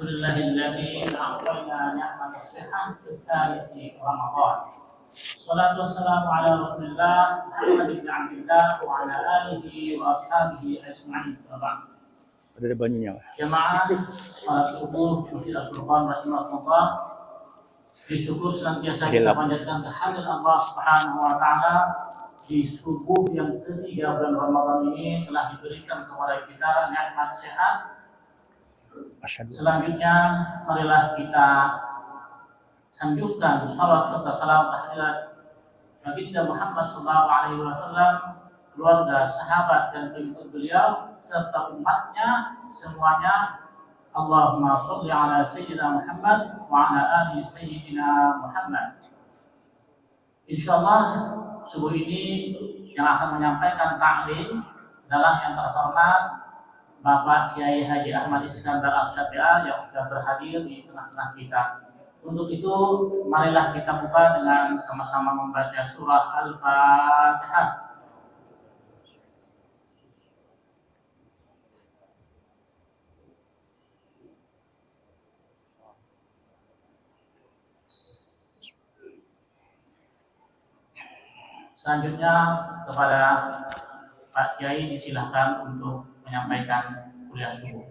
لله الذي أعطينا نعمة الصحة في الثالث رمضان. الصلاة والسلام على رسول الله محمد بن عبد الله وعلى آله وأصحابه أجمعين. Ada banyunya. Jemaah salat subuh Masjid Al-Furqan rahimahullah, bersyukur senantiasa kita panjatkan kehadiran Allah Subhanahu wa taala di subuh yang ketiga bulan Ramadan ini telah diberikan kepada kita nikmat sehat. Selanjutnya marilah kita sanjungkan salawat serta salam kehadirat baginda Muhammad sallallahu alaihi wasallam, keluarga, sahabat dan pengikut beliau serta umatnya semuanya. Allahumma sholli ala sayyidina Muhammad wa ala ali sayyidina Muhammad. Insyaallah subuh ini yang akan menyampaikan taklim adalah yang terhormat Bapak Kiai Haji Ahmad Iskandar Al-Syafi'ah yang sudah berhadir di tengah-tengah kita. Untuk itu marilah kita buka dengan sama-sama membaca surah Al-Fatihah. Selanjutnya kepada Pak Kiai disilahkan untuk menyampaikan kuliah subuh.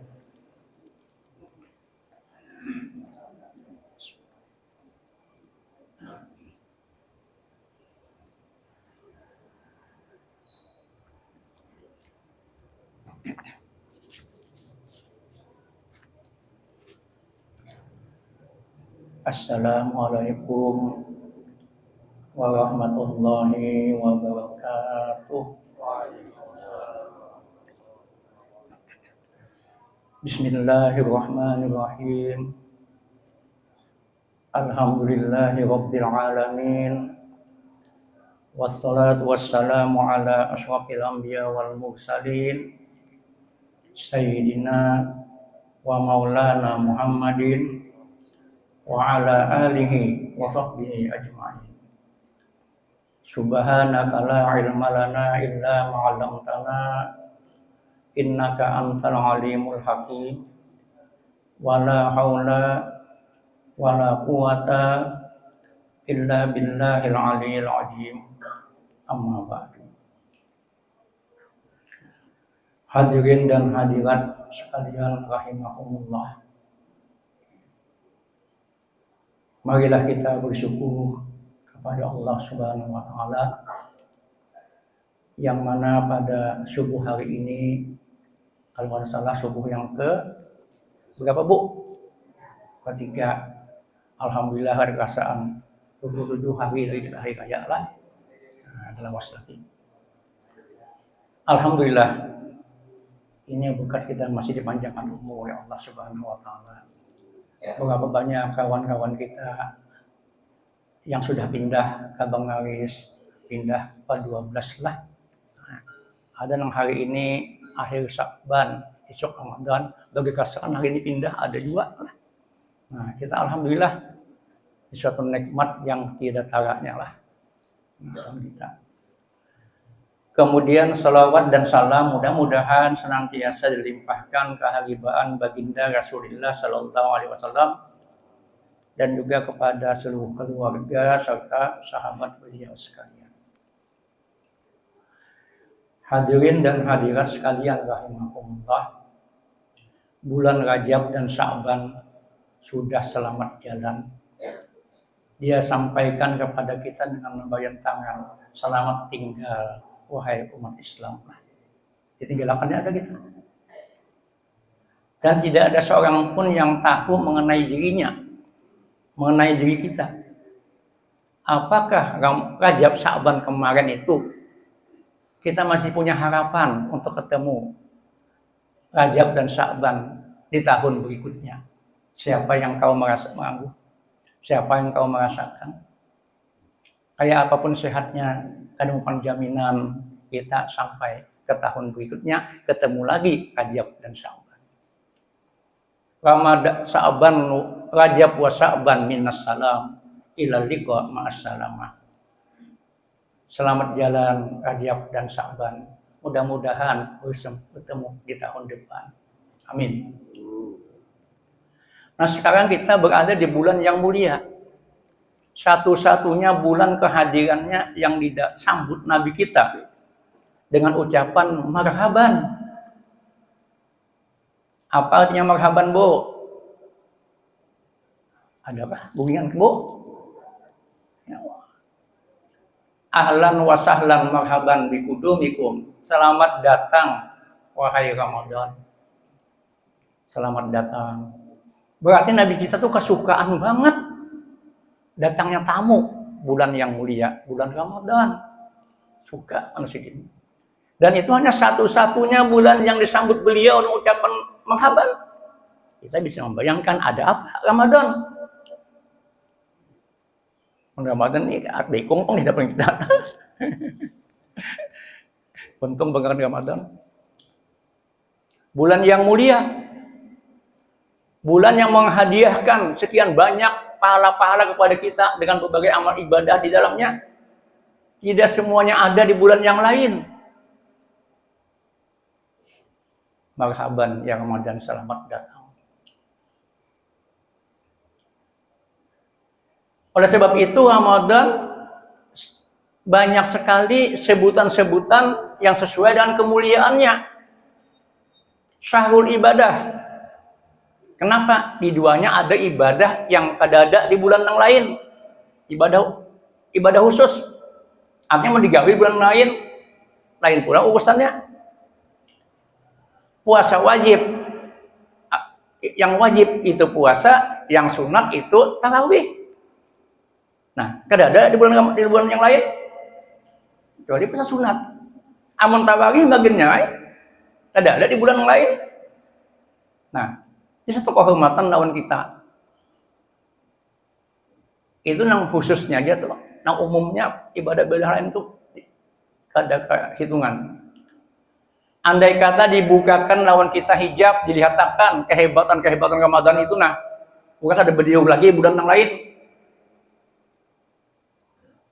Assalamualaikum warahmatullahi wabarakatuh. Bismillahirrahmanirrahim. Alhamdulillahi rabbil alamin. Wassalatu wassalamu ala asyrafil anbiya wal mursalin sayyidina wa maulana Muhammadin wa ala alihi wa sahbihi ajma'in. Subhanaka la ilma lana illa ma 'allamtana innaka antal alimul hakim. Wa la haula wa la quwata illa billahil aliyil azim. Amma ba'du. Hadirin dan hadirat sekalian rahimahumullah, marilah kita bersyukur kepada Allah Subhanahu wa taala yang mana pada subuh hari ini, kalau tidak salah subuh yang ke berapa Bu? Ketiga. Alhamdulillah hari perasaan 27 hari dari hari raya lah. Adalah waslati. Alhamdulillah ini berkat kita masih dipanjangkan umur oleh Allah Subhanahu wa taala. Berapa banyak kawan-kawan kita yang sudah pindah ke Bangladesh, pindah ke 12 lah. Ada yang hari ini akhir Sya'ban, esok Ramadan, bagi kesan hari ini pindah ada juga. Nah, kita alhamdulillah di suatu nikmat yang tidak taraknya lah. Kita. Kemudian salawat dan salam mudah-mudahan senantiasa dilimpahkan keharibaan baginda Rasulullah Sallallahu Alaihi Wasallam dan juga kepada seluruh keluarga serta sahabat beliau sekalian. Hadirin dan hadirat sekalian rahimahumullah, bulan Rajab dan Sya'ban sudah selamat jalan. Dia sampaikan kepada kita dengan membayar tangan, selamat tinggal wahai umat Islam. Ditinggalkannya ada gitu. Dan tidak ada seorang pun yang tahu mengenai dirinya, mengenai diri kita. Apakah Rajab Sya'ban kemarin itu kita masih punya harapan untuk ketemu Rajab dan Sya'ban di tahun berikutnya? Siapa yang kau merasa mengganggu? Siapa yang kau merasakan? Kayak apapun sehatnya, ada jaminan kita sampai ke tahun berikutnya ketemu lagi Rajab dan Sya'ban. Rajab wa Sya'ban minas salam ila liqa ma'as salamah. Selamat jalan Rajab dan Sya'ban. Mudah-mudahan bertemu di tahun depan. Amin. Nah sekarang kita berada di bulan yang mulia. Satu-satunya bulan kehadirannya yang disambut Nabi kita dengan ucapan marhaban. Apa artinya marhaban, Bu? Ada apa? Bunyian, Bu? Ya. Ahlan wa sahlan marhaban bikudumikum. Selamat datang wahai Ramadan. Selamat datang. Berarti Nabi kita tuh kesukaan banget datangnya tamu bulan yang mulia, bulan Ramadan. Suka manusia ini. Dan itu hanya satu-satunya bulan yang disambut beliau dengan ucapan marhaban. Kita bisa membayangkan ada apa Ramadan. Ramadan ini adik kongkong di depan kita. Untung banget Ramadan. Bulan yang mulia. Bulan yang menghadiahkan sekian banyak pahala-pahala kepada kita dengan berbagai amal ibadah di dalamnya. Tidak semuanya ada di bulan yang lain. Marhaban ya Ramadan, selamat datang. Oleh sebab itu Ramadan banyak sekali sebutan-sebutan yang sesuai dengan kemuliaannya. Syahrul ibadah. Kenapa? Di duanya ada ibadah yang ada di bulan yang lain. Ibadah khusus. Artinya mau digawe bulan lain pula urusannya. Puasa wajib. Yang wajib itu puasa, yang sunat itu tarawih. Nah, ada di bulan yang lain. Kecuali puasa sunat. Amun tarawih bagiannya ada di bulan yang lain. Nah, ini satu kehormatan lawan kita. Itu yang khususnya aja tuh. Yang umumnya ibadah-ibadah lain tuh ada hitungan. Andai kata dibukakan lawan kita hijab, dilihatkan kehebatan Ramadan itu, nah, bukan ada beliau lagi bulan yang lain.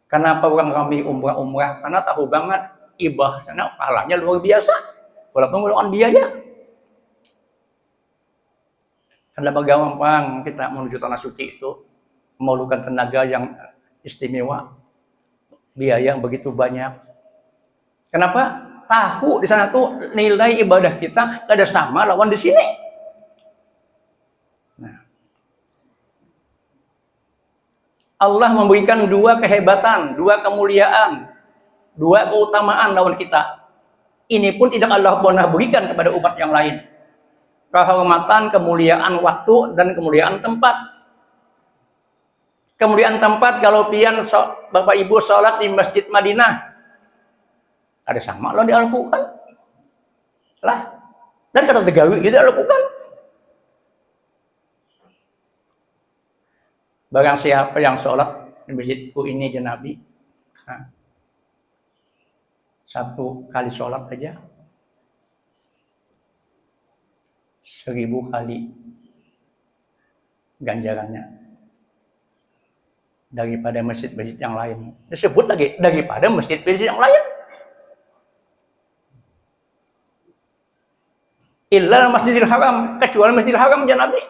Kenapa orang kami umrah? Karena tahu banget ibadahnya pahalanya luar biasa. Walaupun bukan biaya. Karena gampang kita menuju tanah suci itu memerlukan tenaga yang istimewa, biaya yang begitu banyak. Kenapa? Tahu di sana tuh nilai ibadah kita ada sama lawan di sini. Nah, Allah memberikan dua kehebatan, dua kemuliaan, dua keutamaan lawan kita. Ini pun tidak Allah pernah berikan kepada umat yang lain. Kehormatan, kemuliaan waktu, dan kemuliaan tempat. Kemuliaan tempat, kalau pian Bapak Ibu sholat di Masjid Madinah, ada sama loh di Al-Quran. Lah, dan kata tegawi gitu Al-Quran. Barang siapa yang sholat di masjidku ini di Nabi, nah, satu kali sholat aja 1000 kali ganjarannya daripada masjid-masjid yang lain. Disebut lagi daripada masjid-masjid yang lain. Illa Masjidil Haram, kecuali Masjidil Haram ya Nabi.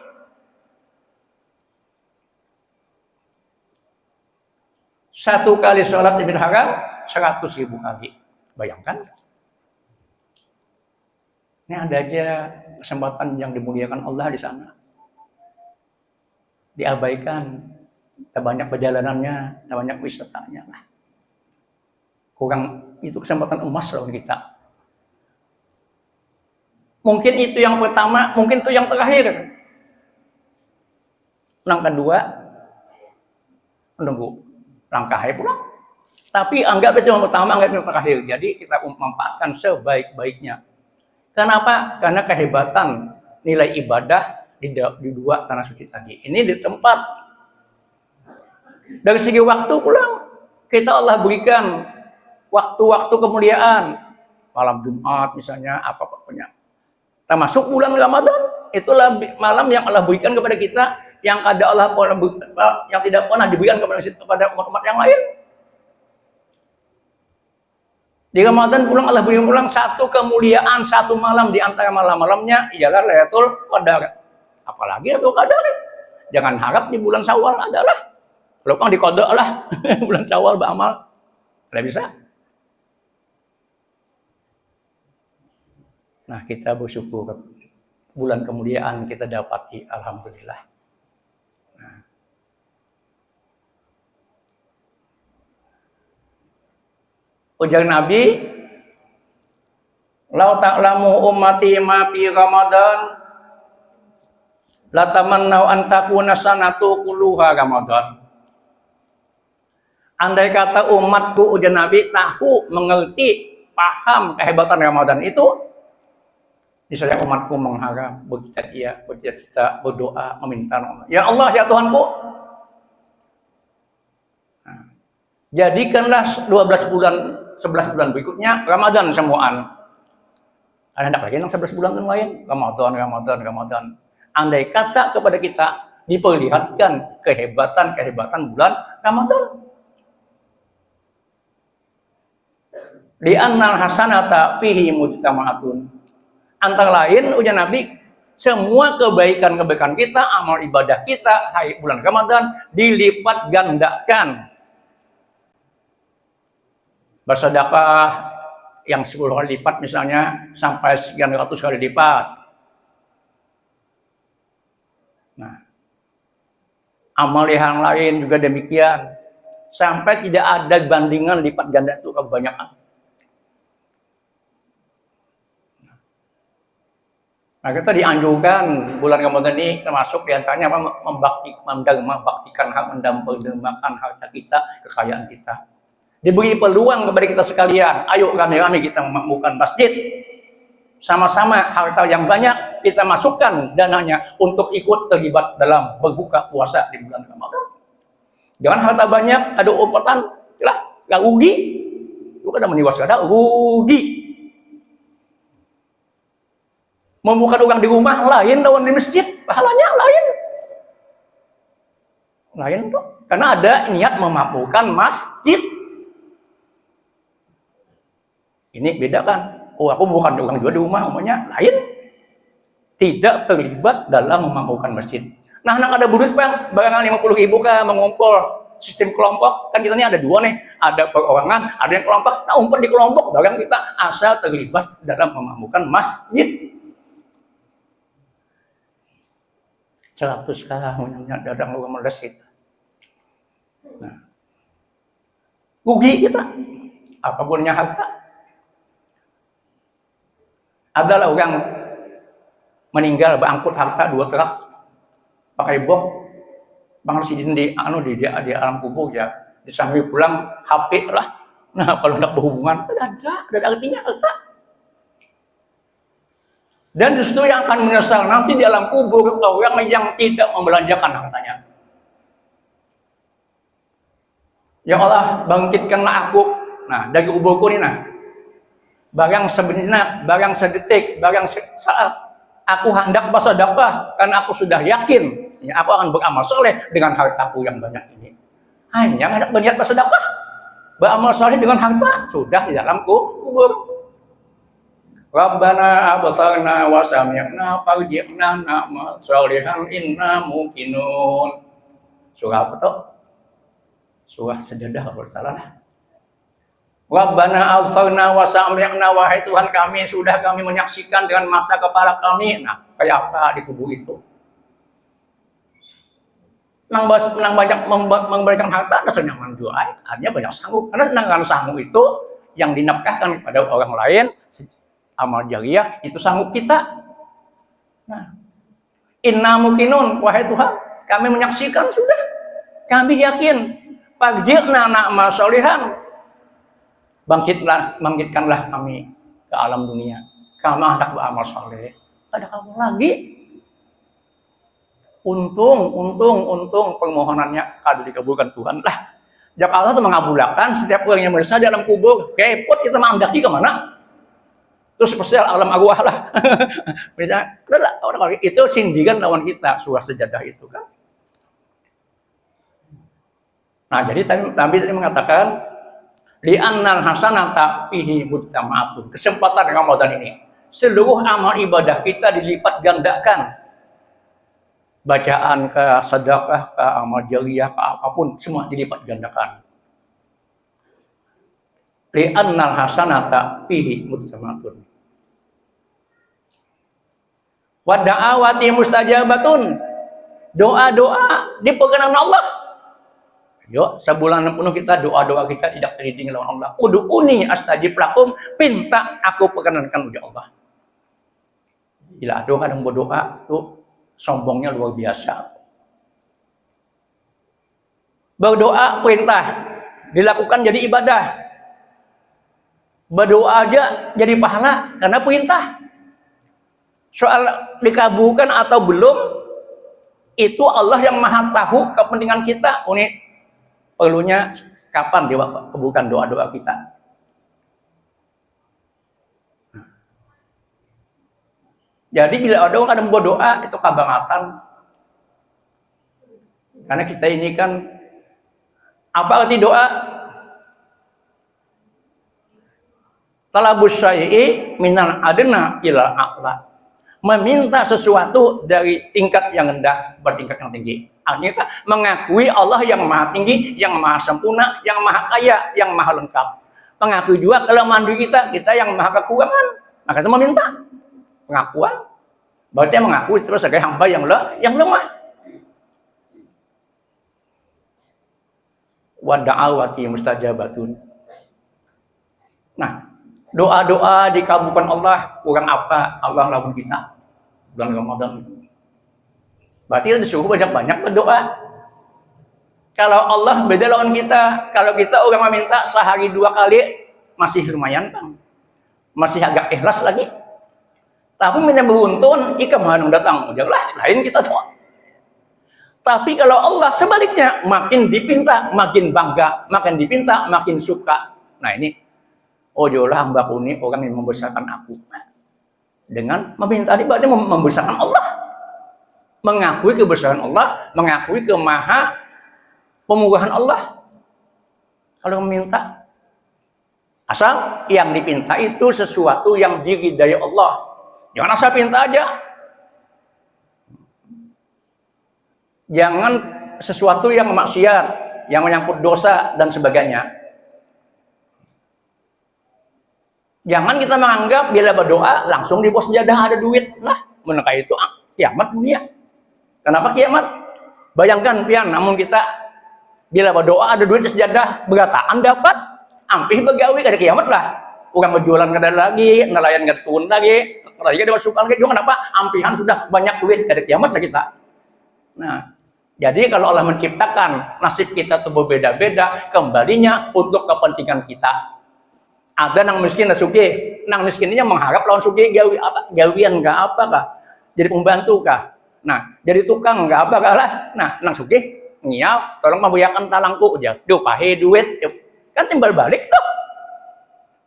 Satu kali sholat di Masjidil Haram 100.000 kali. Bayangkan. Ini ada aja kesempatan yang dimuliakan Allah di sana. Diabaikan. Tak banyak perjalanannya, tak banyak wisatanya. Kurang itu kesempatan emas loh kita. Mungkin itu yang pertama, mungkin itu yang terakhir. Yang kedua, menunggu langkahnya pulang. Tapi anggap itu yang pertama, anggap yang terakhir. Jadi kita memanfaatkan sebaik-baiknya. Kenapa? Karena kehebatan nilai ibadah di dua tanah suci tadi. Ini di tempat. Dari segi waktu pulang, kita Allah berikan waktu-waktu kemuliaan. Malam Jumat misalnya, apa-apa punya. Termasuk bulan Ramadan, itulah malam yang Allah berikan kepada kita, yang ada Allah yang tidak pernah diberikan kepada umat-umat yang lain. Di Ramadan pulang Allah berikan pulang satu kemuliaan, satu malam di antara malam-malamnya ialah Lailatul Qadar. Apalagi Lailatul Qadar. Jangan harap di bulan Syawal adalah. Kalau kan dikodok lah bulan Syawal beramal. Tidak bisa. Nah, kita bersyukur bulan kemuliaan kita dapati, alhamdulillah. Nah. Ujar Nabi, "Lau ta'lamu ummati ma fi Ramadan, la tamannau an takuna sanatu kulluha Ramadan." Andai kata umatku, ujar Nabi, tahu, mengerti, paham kehebatan Ramadan itu, misalnya umatku mengharap, bercita-cita, berdoa, meminta Allah. Ya Allah, ya Tuhanku. Nah, jadikanlah 11 bulan berikutnya Ramadan semuaan. Ada hendak lagi yang 11 bulan yang lain? Ramadan. Andai kata kepada kita diperlihatkan kehebatan bulan Ramadan. Di annal hasanata fihi mujtama'atun. Antara lain, ujar Nabi, semua kebaikan kita, amal ibadah kita, hari bulan Ramadan dilipat gandakan. Bersedekah yang 10 kali lipat misalnya, sampai sekian ratus kali lipat. Nah, amal yang lain juga demikian. Sampai tidak ada bandingan lipat ganda itu kebanyakan. Nah, kita dianjurkan bulan Ramadan ini termasuk diantaranya membaktikan hak, mendambakan harta kita, kekayaan kita. Diberi peluang kepada kita sekalian, ayo rame-rame kita memakmurkan masjid. Sama-sama harta yang banyak kita masukkan dananya untuk ikut terlibat dalam berbuka puasa di bulan Ramadan. Jangan harta banyak, ada upatan, lah, gak rugi. Lu kan meniwas ada rugi. Membuka orang di rumah lain lawan di masjid, pahalanya lain tuh, karena ada niat memakmurkan masjid. Ini beda kan? Oh, aku bukan orang juga di rumah, umumnya lain, tidak terlibat dalam memakmurkan masjid. Nah, ada budut bang, barang 50.000 kah mengumpul sistem kelompok, kan kita ini ada dua nih, ada perorangan, ada yang kelompok. Nah, umpul di kelompok, barang kita asal terlibat dalam memakmurkan masjid. 100 kah dadang lu meleset itu. Nah, rugi kita, apapun yang harta. Adalah orang meninggal berangkut harta 2 truk pakai box, bang residin di alam kubur ya, disambil pulang HP lah. Nah, kalau hendak berhubungan ada artinya harta. Dan justru yang akan menyesal nanti di alam kubur orang yang tidak membelanjakan hartanya. Ya Allah, bangkitkanlah aku. Nah, dari kuburku ini, nah, barang sebenarnya, barang sedetik, barang saat aku hendak bersedekah, karena aku sudah yakin, ya, aku akan beramal soleh dengan hartaku yang banyak ini. Hanya hendak berniat bersedekah, beramal soleh dengan harta sudah di dalam kubur. Rabbana abtarna wa sami'na farji'na na'mal sholihan inna muqinun. Surah apa tuh? Surah Sajadah kalau salah. Rabbana abtarna wa sami'na, wahai Tuhan kami, sudah kami menyaksikan dengan mata kepala kami. Nah, kayak apa di kubur itu? Nang banyak memberikan harta, dasarnya menjual, artinya banyak sanggup. Karena dengan sanggup itu yang dinafkahkan kepada orang lain, amal jariah itu sanggup kita. Nah, inna muqinun, wahai Tuhan, kami menyaksikan sudah, kami yakin. Farji'na na'mal sholihan, bangkitkanlah kami ke alam dunia. Kami hendak beramal soleh. Ada kamu lagi. Untung permohonannya kado dikabulkan Tuhan lah. Jakarta itu mengabulkan setiap orang yang merasa dalam kubur. Repot kita mengandaki kemana? Terus spesial alam arwah lah. Misalnya, orang itu sindiran lawan kita, surah Sajadah itu kan. Nah, jadi Nabi tadi mengatakan, li'annal hasanata fihi mujtama'atun. Kesempatan Ramadan ini, seluruh amal ibadah kita dilipat gandakan. bacaan, ke sedekah, ke amal jariah, ke apapun, semua dilipat gandakan. Li'annal hasanata fihi mujtamatun. Wa da'awati mustajabatun. Doa-doa dipegang Allah. Yuk, sebulan penuh kita doa-doa kita tidak terhiding lawan Allah. Ud'uni astajib lakum, pinta aku perkenankan ujar Allah. Bila ada kadang berdoa tuh sombongnya luar biasa. Berdoa perintah dilakukan jadi ibadah. Berdoa aja jadi pahala karena perintah. Soal dikabulkan atau belum itu Allah yang maha tahu kepentingan kita. Ini perlunya kapan dia kabulkan doa-doa kita. Jadi bila ada orang kadang berdoa itu kabangatan. Karena kita ini kan apa arti doa? Talabus syai'i minal adna ila a'la. Meminta sesuatu dari tingkat yang rendah ke tingkat yang tinggi. Artinya mengakui Allah yang maha tinggi, yang maha sempurna, yang maha kaya, yang maha lengkap. Mengakui juga kelemahan diri kita yang maha kekurangan. Maka itu meminta pengakuan. Berarti mengakui terus sebagai hamba yang lemah. Wa da'awati mustajabatun. Nah, doa-doa dikabulkan Allah, kurang apa Allah lawan kita bulan Ramadan. Berarti kita disuruh banyak-banyak berdoa. Kalau Allah beda lawan kita, kalau kita orang meminta sehari 2 kali masih lumayan kan, masih agak ikhlas lagi. Tapi minta beruntun, ikan mana datang, janganlah lain kita doa. Tapi kalau Allah sebaliknya, makin dipinta, makin bangga, makin dipinta, makin suka. Nah ini, oh jolah hamba ini orang yang membesarkan aku. Dengan meminta ini berarti membesarkan Allah. Mengakui kebesaran Allah, mengakui kemaha pemurahan Allah. Kalau meminta, asal yang dipinta itu sesuatu yang diridai Allah. Jangan asal pinta aja. Jangan sesuatu yang maksiat, yang menyangkut dosa dan sebagainya. Jangan kita menganggap bila berdoa langsung di bos sejadah ada duit lah. Menekah itu kiamat dunia. Kenapa kiamat? Bayangkan pian, namun kita bila berdoa ada duit di sejadah, berataan dapat, ampih begawi ada kiamat lah. Orang berjualan kada lagi, nelayan kada turun lagi, lagi ada masukkan lagi. Kenapa? Ampihan sudah banyak duit ada kiamat lah kita. Nah, jadi kalau Allah menciptakan nasib kita itu berbeda-beda, kembalinya untuk kepentingan kita. Ada nang miskin dan sugih, nang miskinnya mengharap lawan sugih gawi apa? Gawian enggak apa kah? Jadi pembantu kah? Nah, jadi tukang enggak apa kah lah? Nah, nang sugih ngiau, tolong membayarkan talangku aja. Duh, pahe duit, kan timbal balik tuh.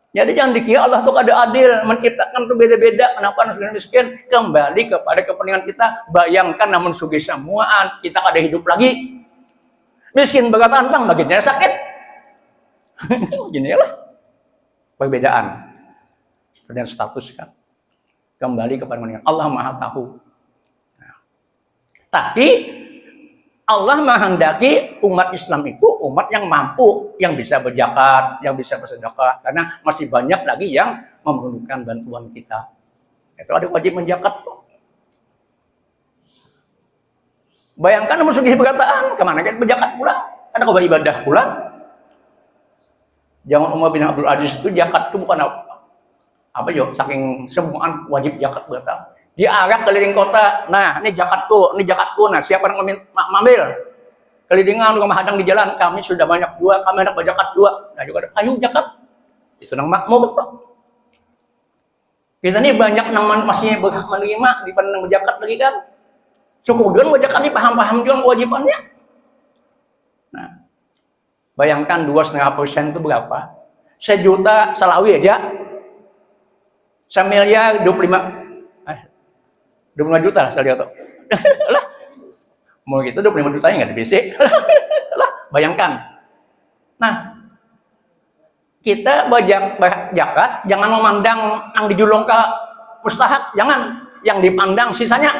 Jadi jangan dikira Allah tuh ada adil, menciptakan tuh beda-beda. Kenapa nang miskin? Kembali kepada kepentingan kita. Bayangkan namun sugih semuaan, kita kada hidup lagi. Miskin begatantang, bagiannya sakit. Gini lah. Perbedaan dan status kan kembali kepada kepentingan Allah maha tahu. Nah, tapi Allah menghendaki umat Islam itu umat yang mampu, yang bisa berzakat, yang bisa bersedekah, karena masih banyak lagi yang memerlukan bantuan kita. Itu ada wajib menzakat. Bayangkan namun sugih berkataan, kemana kita berzakat pula? Ada kau beribadah pula? Jangan Umar bin Abdul Aziz itu zakat itu bukan apa yo, saking semuaan wajib zakat berkata. Diarak keliling kota, nah ini zakatku, nah siapa yang mengambil? Kelilingan rumah hadang di jalan, kami sudah banyak dua, kami hendak berzakat 2. Nah juga ada, ayo zakat. Itu nang makmur betul. Kita ini banyak nang masih berhak menerima dibanding berzakat lagi kan. Kemudian berzakat ini paham-paham juga kewajibannya. Nah, bayangkan 2,5% itu berapa? 1 juta Salawi aja. 1 miliar 25 juta lah saya lihat tuh. Lah. Mau gitu 25 jutanya nggak bisa. Lah, bayangkan. Nah, kita berzakat jangan memandang yang dijulung ke mustahak, jangan. Yang dipandang sisanya.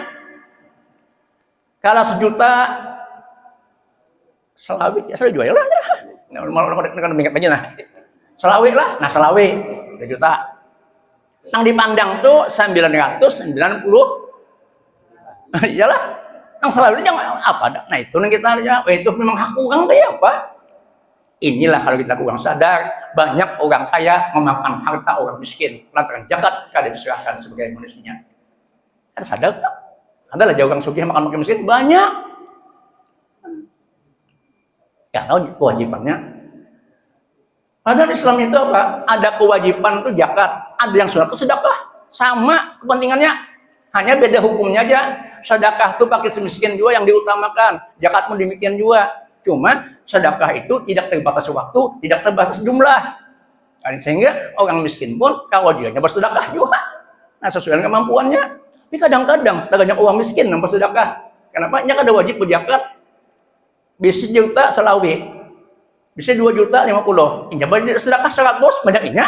Kalau 1.000.000 selawi, ya saya jual lah ya. Malah kan mengingat lagi nah. Selawi lah, nah selawi 1.000.000. Yang dipandang tuh 990. Iyalah. Yang selawi itu jangan apa? Nah itu yang kita lihat, itu memang hak orang deh apa? Inilah kalau kita kurang sadar, banyak orang kaya memakan harta orang miskin, lantaran zakat kada diserahkan sebagai manusia. Ada sadar tak? Adalah jauh orang sugih makan miskin banyak. Ya tahu kewajibannya. Padahal Islam itu apa? Ada kewajiban itu zakat, ada yang sunat itu sedekah. Sama kepentingannya, hanya beda hukumnya aja. Sedekah itu pakai semiskin juga yang diutamakan, zakat pun demikian juga. Cuma sedekah itu tidak terbatas waktu, tidak terbatas jumlah. Sehingga orang miskin pun kewajibannya bersedekah juga. Nah sesuai dengan kemampuannya. Tapi kadang-kadang tergantung orang miskin yang bersedekah. Kenapa? Nya ada wajib berzakat. Bisa 1.000.000 selawi, bisa 2.050.000. Ini bersedekah 100 banyaknya.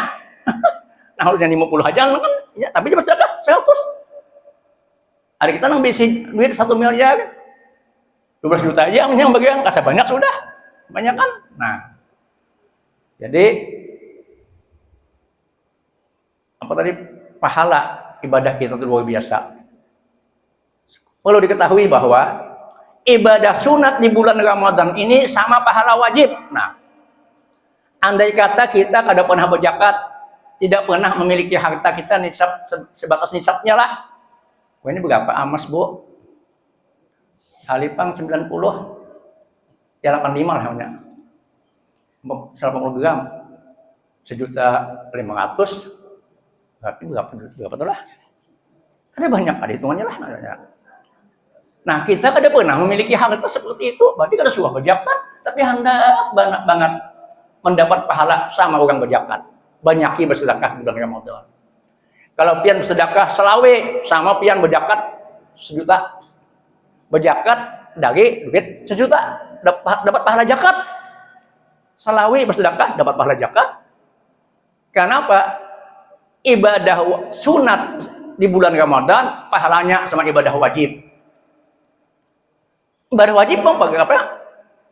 Nah harusnya 50 aja kan? Ya, tapi dia bersedekah 100. Ada kita nang bisa duit 1 miliar, 12 juta aja yang bagian kasih banyak sudah, banyak kan? Nah, jadi apa tadi pahala ibadah kita itu luar biasa. Perlu diketahui bahwa ibadah sunat di bulan Ramadan ini sama pahala wajib. Nah, andai kata kita kada pernah berzakat, tidak pernah memiliki harta kita nisab sebatas nisabnya lah. Wah ini berapa amas bu? Halipang 90, ya 85 lah hanya. 80 gram, 1.500.000, berarti berapa tuh lah? Ada banyak, ada hitungannya lah. Nah kita kada pernah memiliki harta seperti itu, berarti kada suah berzakat, tapi hendak banget mendapat pahala sama orang berzakat. Banyaki bersedekah di bulan Ramadan. Kalau pian bersedekah selawe sama pian berzakat 1.000.000. Berzakat dari duit 1.000.000 dapat pahala zakat. Selawe bersedekah dapat pahala zakat. Kenapa? Ibadah sunat di bulan Ramadan pahalanya sama ibadah wajib. Ibadah wajib apa?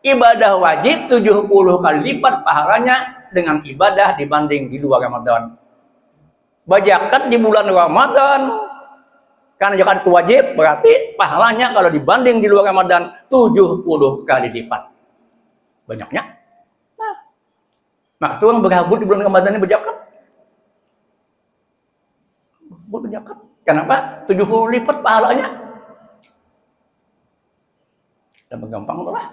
Ibadah wajib 70 kali lipat pahalanya dengan ibadah dibanding di luar Ramadan. Berzakat di bulan Ramadan karena zakat itu wajib, berarti pahalanya kalau dibanding di luar Ramadan 70 kali lipat banyaknya. Nah, maka orang berhabut di bulan Ramadan ini berzakat. Berzakat. Kenapa? 70 lipat pahalanya. Dan gampang tuh lah.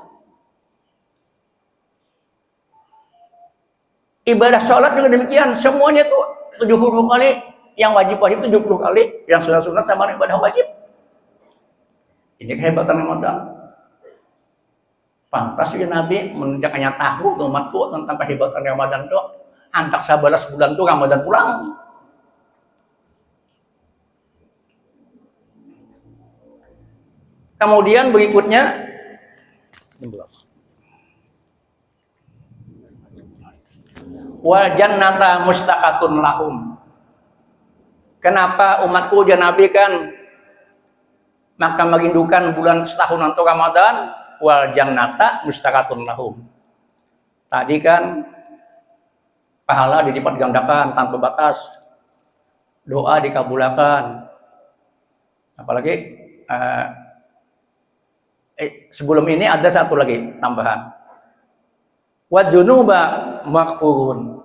Ibadah sholat juga demikian, semuanya tuh 70 kali, yang wajib-wajib 70 kali, yang sunat-sunat sama ibadah wajib. Ini kehebatan Ramadan. Pantas ya Nabi menunjukkannya tahu umatku tentang kehebatan Ramadan itu. Antak 11 bulan tuh Ramadan pulang. Kemudian berikutnya wal jannata mustaqatun lahum. Kenapa umatku ya Nabi kan maka merindukan bulan setahun untuk Ramadan? Wal jannata mustaqatun lahum. Tadi kan pahala dilipat gandakan tanpa batas, doa dikabulkan. Apalagi sebelum ini ada satu lagi tambahan. Wa dzunuba maghfurun.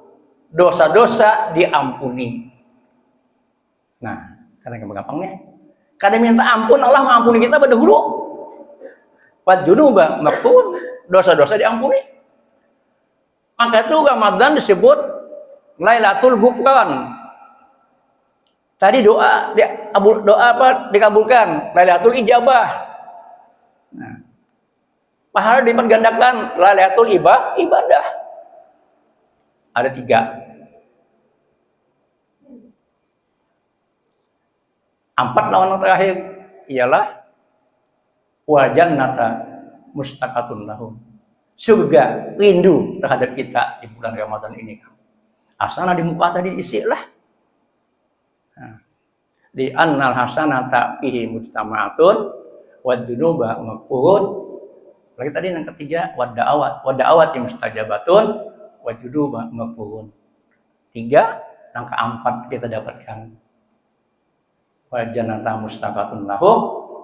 Dosa-dosa diampuni. Nah, kadang gampangnya. Kadang minta ampun, Allah mengampuni kita pada dulu. Wa dzunuba maghfurun. Dosa-dosa diampuni. Maka itu Ramadan disebut Lailatul Ghufran. Tadi doa apa dikabulkan? Lailatul Ijabah. Nah, pahala dilipat gandakan Lailatul ibadah. Ada 3. 4 lawan terakhir ialah wa jannata mustaqatun lahum. Surga rindu terhadap kita di bulan Ramadan ini. Asana di muka tadi isi lah. Nah, di annal hasanata fihi mujtama'atun wadzunuba maghfurun. Lagi tadi yang ketiga wada'awati mustajabatun wadzunuba maghfurun. 3, yang keempat kita dapatkan wajannata mustaqatun lahu,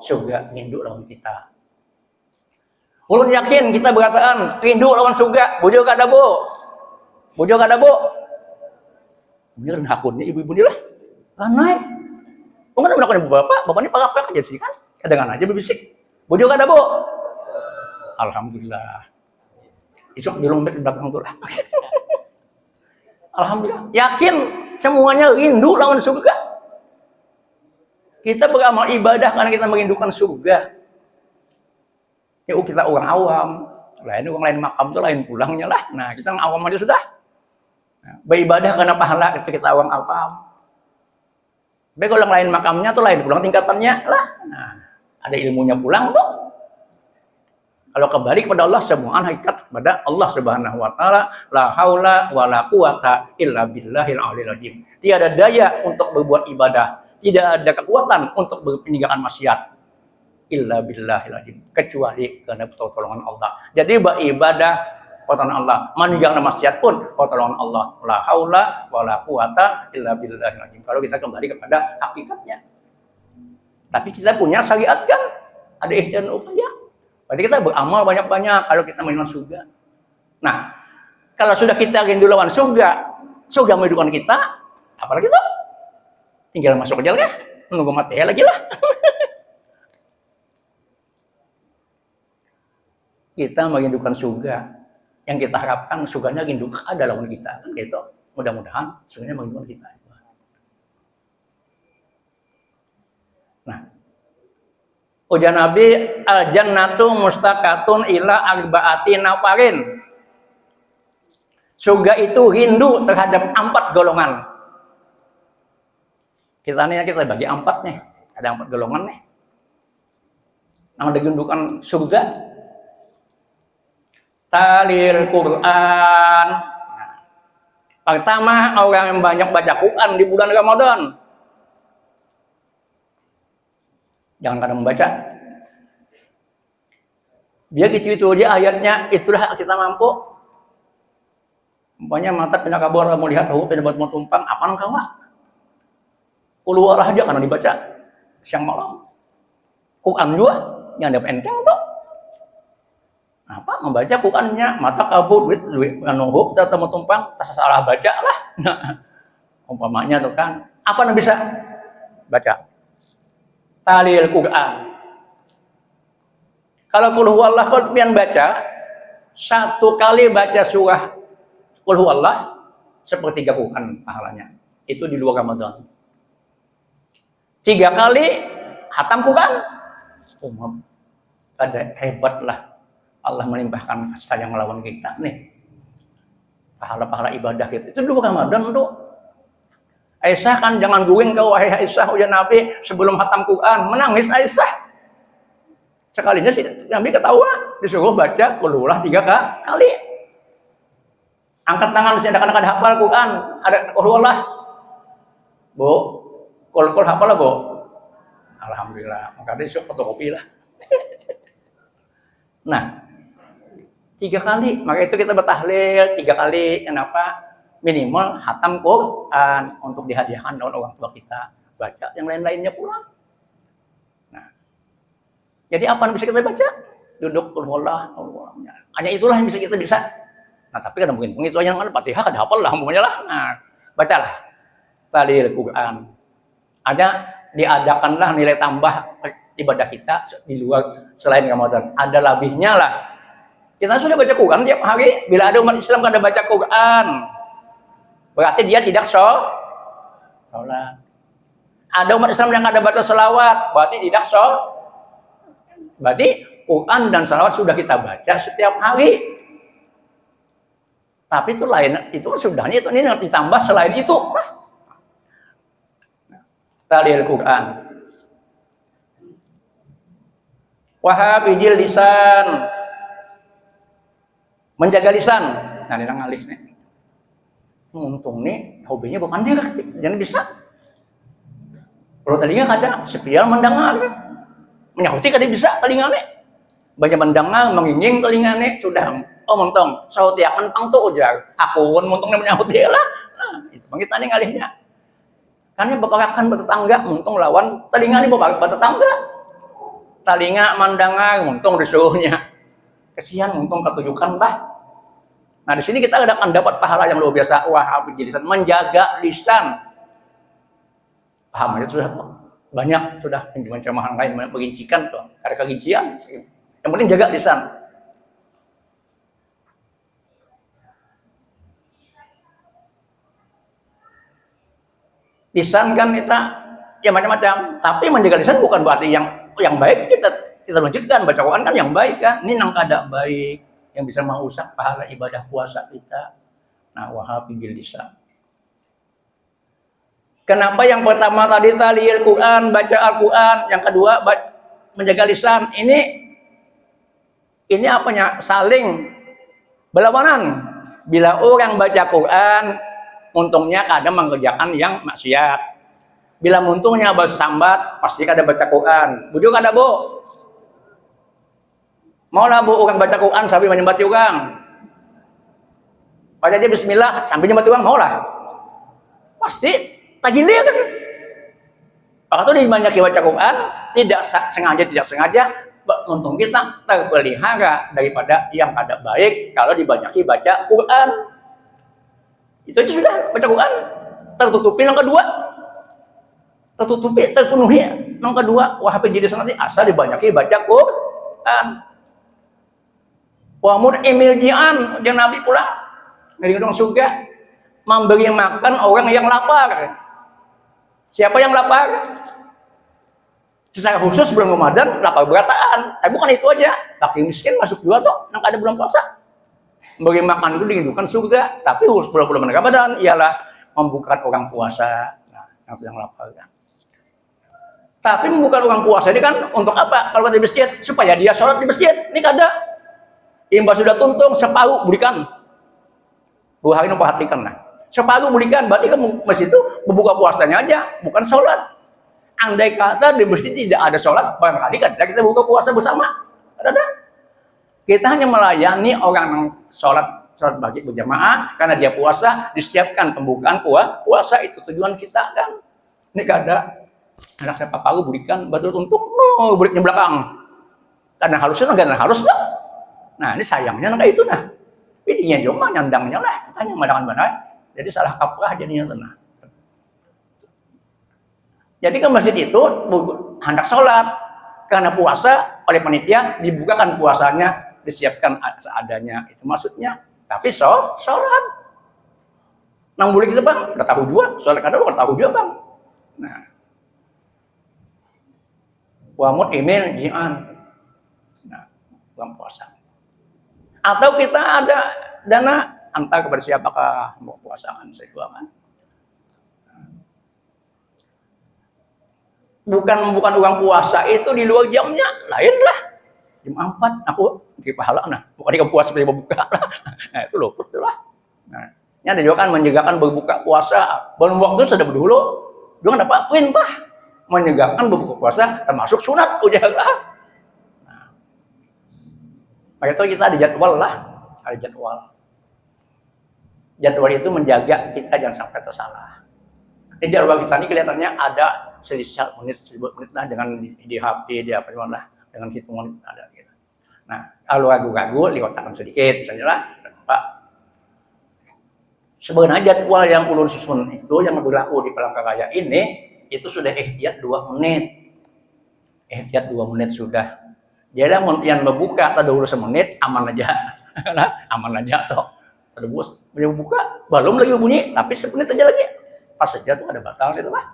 surga rindu lawan kita. Ulun yakin kita berkataan rindu lawan surga, bojo kada bu? Bojo kada bu? Bener hakunnya ibu-ibu ni lah. Anai. Pengen melakukan ibu bapak ni pagak-pagak aja sih kan? Kadang aja berbisik. Bojo kada bu? Alhamdulillah. Isok di lombek di belakang tu lah. Alhamdulillah. Yakin semuanya rindu lawan surga. Kita beramal ibadah karena kita merindukan surga. Ya kita orang awam, orang lain makam itu lain pulangnya lah. Nah kita awam aja sudah. Nah, beribadah karena pahala itu kita orang awam. Tapi kalau lain makamnya tuh lain pulang tingkatannya lah. Nah ada ilmunya pulang tuh. Kalau kembali kepada Allah semua hakikat kepada Allah Subhanahu wa taala, la haula wala quwata illa billahil aliyil azim. Tiada daya untuk berbuat ibadah, tidak ada kekuatan untuk meninggalkan maksiat illa billahil azim, kecuali karena pertolongan Allah. Jadi beribadah pertolongan Allah, meninggalkan maksiat pun pertolongan Allah. La haula wala quwata illa billahil azim. Kalau kita kembali kepada hakikatnya. Tapi kita punya syariat kan, ada ihsan upaya. Berarti kita beramal banyak-banyak kalau kita menuju surga. Nah, kalau sudah kita rindu lawan surga, surga merindukan kita, apalagi itu? Tinggal masuk aja lah, menunggu mati lagi lah. Kita merindukan surga. Yang kita harapkan surganya rindu ada lawan kita, kan gitu. Mudah-mudahan surganya merindukan kita. Nah, ujar Nabi, al-jannatu mustaqatun ila arba'ati nafarin. Surga itu rindu terhadap 4 golongan. Kita bagi 4 nih. Ada 4 golongan nih. Yang dirindukan surga. Talil Quran. Nah, pertama, orang yang banyak baca Quran di bulan Ramadan. Jangan kadang membaca. Dia gitu-gitu aja ayatnya, itulah kita mampu. Umpamanya mata kena kabur, mau lihat tahu, kena buat mau tumpang, apa nang kawa? Keluar aja karena dibaca siang malam. Quran juga, yang ada enteng tuh. Apa membaca Qurannya, mata kabur, duit nunggu, kita mau tumpang, tak salah baca lah. Umpamanya tuh kan, apa yang bisa baca? Talil Quran. Kalau qul huwallah kalau pian baca 1 kali baca surah qul huwallah sepertiga Quran pahalanya. Itu di luar Ramadan. 3 kali hatam Quran. Ada hebatlah Allah melimpahkan sayang melawan kita nih. Pahala-pahala ibadah kita. Itu di luar Ramadan tuh. Aisyah kan jangan guing kau wahai Aisyah ujar Nabi sebelum hatam Quran, menangis Aisyah. Sekalinya si Nabi ketawa disuruh baca qulullah 3 kali. Angkat tangan si anak-anak ada hafal Quran, ada qulullah. Bu, kol hafal lah, Bu. Alhamdulillah, maka dia suka fotokopi lah. Nah, 3 kali, maka itu kita bertahlil 3 kali, kenapa? Minimal hatam Quran untuk dihadiahkan oleh orang tua kita, baca yang lain-lainnya pulang. Nah, jadi apa yang bisa kita baca? Duduk qulhuwallah, hanya itulah yang bisa kita bisa. Nah, tapi kan mungkin itu yang mana Fatihah kada hafal lah umpamanya lah. Nah, bacalah talil Quran. Diadakanlah nilai tambah ibadah kita di luar selain Ramadan. Ada lebihnya lah. Kita sudah baca Quran tiap hari. Bila ada umat Islam kada baca Quran, berarti dia tidak sholat. Ada umat Islam yang ada baca selawat, berarti tidak sholat. Berarti Quran dan selawat sudah kita baca setiap hari. Tapi itu lain, itu sudahnya itu ini ditambah selain itu. Talil Quran. Wahafidil lisan. Menjaga lisan. Nah, ini ngalih nih. Untung nih hobinya bukan dia, jangan bisa. Kalau tadinya ada sepial mendengar, Menyahuti kan bisa telingane. Banyak mendengar, menginging telingane sudah. Oh montong, sautiakan pang tuh ujar. Aku pun montong menyahuti lah. Nah, itu kita nih ngalihnya. Karena bapakakan bertetangga, montong lawan telingane bapak bertetangga. Telinga mendengar, montong disuruhnya. Kesian montong ketujukan lah. Nah di sini kita akan dapat pahala yang luar biasa. Wah, lisan menjaga lisan. Paham aja sudah banyak sudah pencemahan lain banyak perincikan tuh. Ada kerincian. Yang penting jaga lisan. Lisan kan kita ya macam-macam. Tapi menjaga lisan bukan berarti yang baik kita lanjutkan baca Quran kan yang baik kan. Ini nang kada baik. Yang bisa merusak pahala ibadah puasa kita. Nah, wahabil lisan. Kenapa yang pertama tadi taliyul Quran, baca Al-Quran, yang kedua menjaga lisan. Ini apanya? Saling berlawanan. Bila orang baca Quran, untungnya kadang mengerjakan yang maksiat. Bila untungnya bersambat, pasti kada baca Quran. Bujuk kada, Bu? Maulah Bu orang baca Quran sambil menyembati orang. Baca aja bismillah sambil menyembati orang maulah. Pasti tagilir kan. Waktu dia banyak baca Quran, tidak sengaja, untung kita terpelihara daripada yang kada baik kalau dibanyaki baca Quran. Itu aja sudah baca Quran. Tertutupi yang kedua. Terpenuhi yang kedua. Wah, jadi nanti asal dibanyaki baca Quran. Wamur emiljian yang Nabi pulang dari gedung surga memberi makan orang yang lapar. Siapa yang lapar? Secara khusus bulan Ramadan lapar berataan. Tapi bukan itu aja. Fakir miskin masuk juga tuh, nang ada bulan puasa. Memberi makan itu dirindukan surga. Tapi bulan Ramadan ialah membuka orang puasa. Nah, yang sedang lapar kan. Tapi membuka orang puasa ini kan untuk apa? Kalau di masjid supaya dia sholat di masjid. Ini kada. Imbas sudah tuntung, separuh berikan. 2 hari memperhatikan lah. Separuh berikan, berarti kan masjid itu membuka puasanya aja, bukan sholat. Andai kata di masjid tidak ada sholat, barangkali kan kita buka puasa bersama. Ada. Kita hanya melayani orang yang sholat bagi berjamaah, karena dia puasa, disiapkan pembukaan puasa, itu tujuan kita kan. Ini kada. Anak saya paparu berikan, betul tuntung, beriknya belakang. Karena harus lah. Nah, ini sayangnya kayak itu nah. Pidinya cuma nyandangnya lah, katanya madangan benar. Jadi salah kaprah jadinya tenang. Jadi ke masjid itu hendak sholat karena puasa oleh panitia dibukakan puasanya, disiapkan seadanya itu maksudnya. Tapi sholat. Nang boleh gitu bang, udah tahu juga. Sholat kadang udah tahu juga bang. Nah, wamut email jian. Nah, bukan puasa. Atau kita ada dana antar kepada siapakah mau puasaan seksualan. Bukan uang puasa itu di luar jamnya, lain lah. Jam 4 aku di pahala nah, bukan di puasa seperti berbuka lah. Nah, itu luput lah. Nah, ini ada juga kan menyegarkan berbuka puasa. Belum waktu sudah berdulu. Juga dapat perintah menyegarkan berbuka puasa termasuk sunat ujarlah. Maka itu kita ada jadwal lah, ada jadwal. Jadwal itu menjaga kita jangan sampai tersalah. Di jadwal kita ini kelihatannya ada selisih menit lah dengan di HP, di apa lah, dengan hitungan ada gitu. Nah, kalau ragu-ragu liwatkan sedikit, misalnya lah, Pak. Sebenarnya jadwal yang ulun susun itu yang berlaku di Palangkaraya ini itu sudah ikhtiar 2 menit. Ikhtiar 2 menit sudah. Jadi yang membuka tadi dulu semenit aman aja, aman aja toh. Tadi bos buka belum lagi bunyi, tapi semenit aja lagi. Pas saja tuh ada batal itu lah.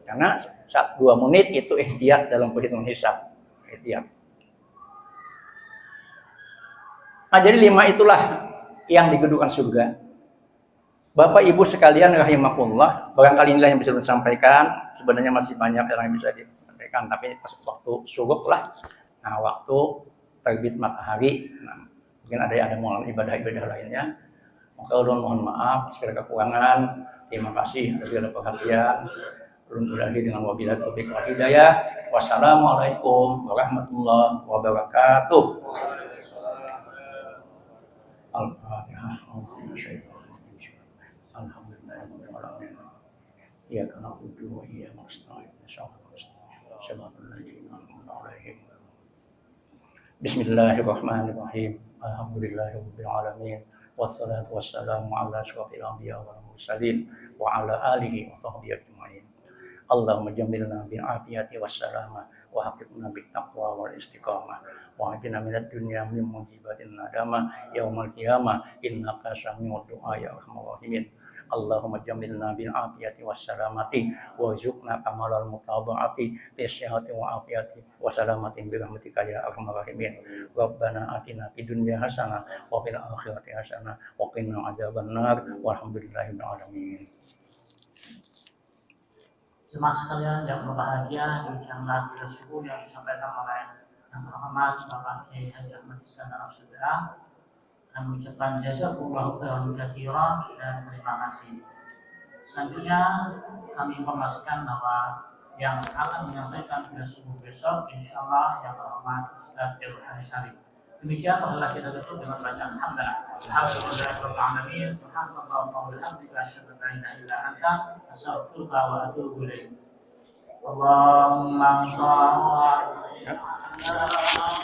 Karena saat 2 menit itu ikhtiar dalam perhitungan hisab, ikhtiar. Nah jadi 5 itulah yang digedukan surga. Bapak Ibu sekalian rahimakumullah, barangkali inilah yang bisa disampaikan. Sebenarnya masih banyak yang bisa disampaikan, tapi pas waktu subuh lah. Nah, waktu terbit matahari, nah, mungkin ada mulai ibadah-ibadah lainnya. Maka ulun mohon maaf segala kekurangan. Terima kasih atas segala perhatian. Ulun berakhir dengan wabillahi taufiq wal hidayah. Wassalamualaikum warahmatullahi wabarakatuh. Al-Fatihah. Alhamdulillahirrahmanirrahim. Iyyaka na'budu wa iyyaka nasta'in. Shiratal ladzina an'amta 'alaihim. Bismillahirrahmanirrahim. Alhamdulillahirabbil alamin. Wassalatu wassalamu ala asyrofil anbiya'i wal mursalin wa ala alihi wa sahbihi ajma'in. Allahumma jammilna bil afiyati wassalama wa haqqibna bit taqwa wal istiqamah wa ajina minad dunya min mujibatin nadama yaumal qiyamah innaka sami'ud du'a ya arhamar rahimin. Allahumma jammilna bil afiyati wassalamati wa rizqna kamalal mutaba'ati fi sihhati wa afiyati wa salamatin bi rahmatika ya arhamar rahimin. Rabbana atina fid dunya hasanah wa fil akhirati hasanah wa qina adzabannar walhamdulillahil alamin. Jemaah sekalian yang berbahagia, demikianlah kuliah subuh yang disampaikan oleh yang terhormat Bapak Kiai Haji Ahmad Iskandar Al-Subra. Kami ucapkan jazakumullahu khairan katsiran dan terima kasih. Selanjutnya kami informasikan bahwa yang akan menyampaikan kuliah subuh besok insyaallah yang terhormat Ustaz Dewa Harisari. Demikian adalah kita tutup dengan bacaan hamdalah. Alhamdulillahirabbil alamin. Subhanallah wa bihamdihi asyhadu an la ilaha illa anta astaghfiruka wa atubu ilaik. Allahumma shalli ala